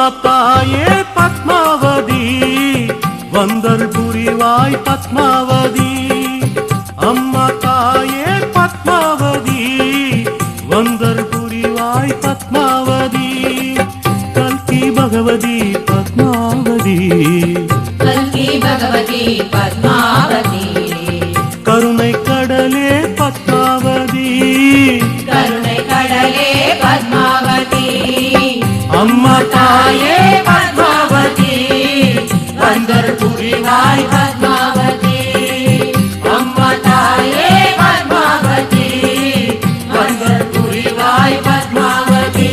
அம்மா தாயே பத்மாவதி வந்தர் புரிவாய் பத்மாவதி. அம்மா தாயே பத்மாவதி வந்தர் புரிவாய் பத்மாவதி. கல்கி பகவதி பத்மாவதி, கல்கி பகவதி பத்மாவதி. கருணை கடலே பத்மாவதி, கருணை கடலே பத்மாவதி. அம்மா தாயே பத்மாவதி வந்தர் புரிவாய் பத்மாவதி. அம்மா தாயே பத்மாவதி வந்தர் புரிவாய் பத்மாவதி.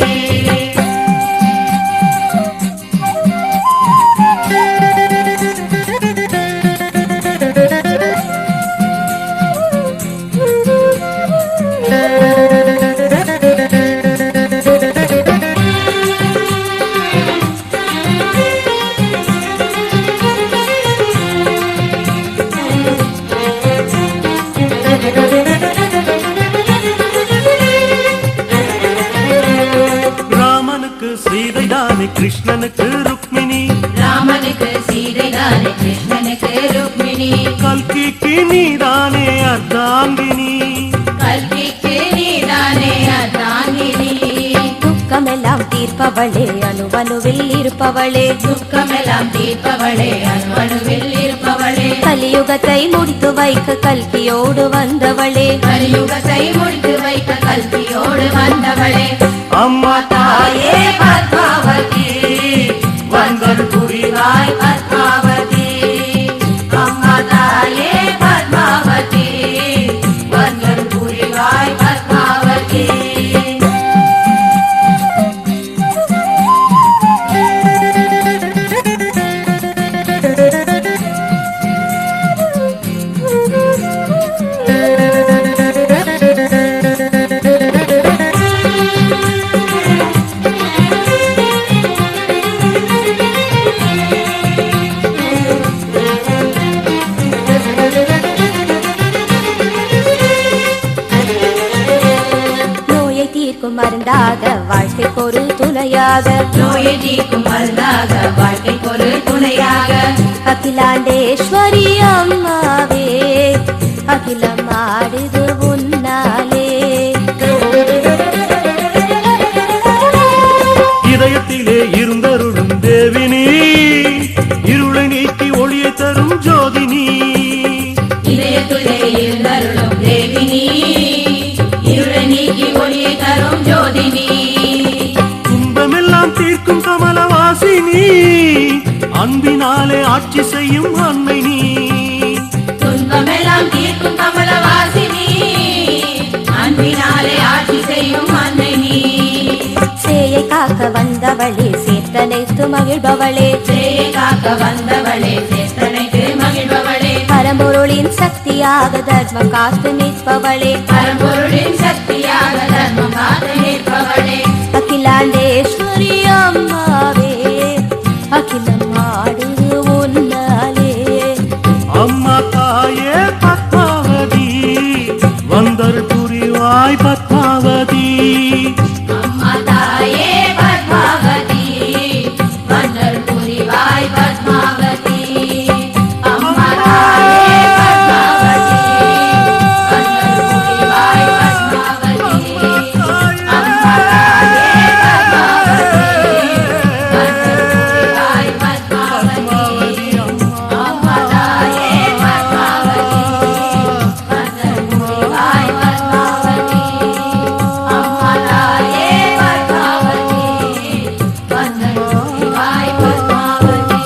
சீதைதானே கிருஷ்ணனுக்கு ருக்மிணி, ராமனுக்கு சீதைதானே கிருஷ்ணனுக்கு ருக்மிணி. கல்கிக்கு நீதானே அர்த்தாங்கினி, கல்கிக்கு நீதானே அர்த்தாங்கினி. துக்கமெல்லாம் தீர்ப்பவளே அணுவணுவில் இருப்பவளே, துக்கமெல்லாம் தீர்ப்பவளே அணுவணுவில் இருப்பவளே. கலியுகத்தை முடித்து வைக்க கல்கியோடு வந்தவளே, கலியுகத்தை முடித்து வைக்க கல்கியோடு வந்தவளே. அம்மா தாயே பத்மாவதி வந்தர் புரிவாய் பத்மாவதி. அம்மா தாயே பத்மாவதி வந்தர் புரிவாய் பத்மாவதி. மருந்தாக வாழ்க்கைக்கு ஒரு துணையாக, நோயை தீர்க்கும் மருந்தாக வாழ்க்கைக்கு ஒரு துணையாக. அகிலாண்டேஸ்வரி அம்மாவே அகிலம் ஆடுது உன்னாலே. இதயத்திலே இருந்தருளும் தேவினி, இருளை நீக்கி ஒளியை தரும் ஜோதினி. இதயத்திலே இருந்தருளும் தேவினி, இருளை நீக்கி ஒளியை தரும் ஜோதினி. துன்பமெல்லாம் தீர்க்கும் கமலவாசினி, அன்பினாலே ஆட்சி செய்யும் அன்னை நீ. துன்பமெல்லாம் தீர்க்கும் கமலவாசினி, அன்பினாலே ஆட்சி செய்யும் அன்னை நீ. சேயை காக்க வந்தவளே சேர்த்தனைத்து மகிழ்பவளே, சேயை காக்க வந்தவளே சேர்த்தனைத்து மகிழ்பவளே. பரம்பொருளின் சக்தியாக தர்மம் காத்து நிற்பவளே, பரம்பொருளின் சக்தியாக தர்மம் காத்து நிற்பவளே. அகிலாண்டேஸ்வரி அம்மாவே அகிலம் ஆடுது உன்னாலே. அம்மா தாயே பத்மாவதி வந்தர் புரிவாய் பத்மாவதி. அம்மா தாயே பத்மாவதி வந்தர் புரிவாய் பத்மாவதி. அம்மா தாயே பத்மாவதி வந்தர் புரிவாய் பத்மாவதி. அம்மா தாயே பத்மாவதி வந்தர் புரிவாய் பத்மாவதி. அம்மா தாயே பத்மாவதி வந்தர் புரிவாய் பத்மாவதி. அம்மா தாயே பத்மாவதி வந்தர் புரிவாய் பத்மாவதி.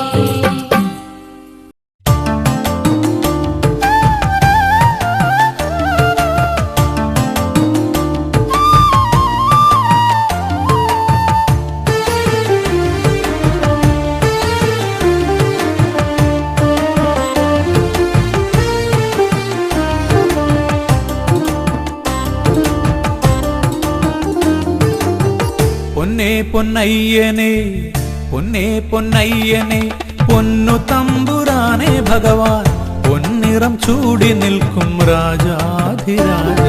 പൊന്നേ പൊന്നയ്യനെ പൊന്നേ പൊന്നയ്യനെ പൊന്നു തമ്പുരാനെ ഭഗവാൻ പൊന്നിറം ചൂടി നിൽക്കും രാജാധിരാജ.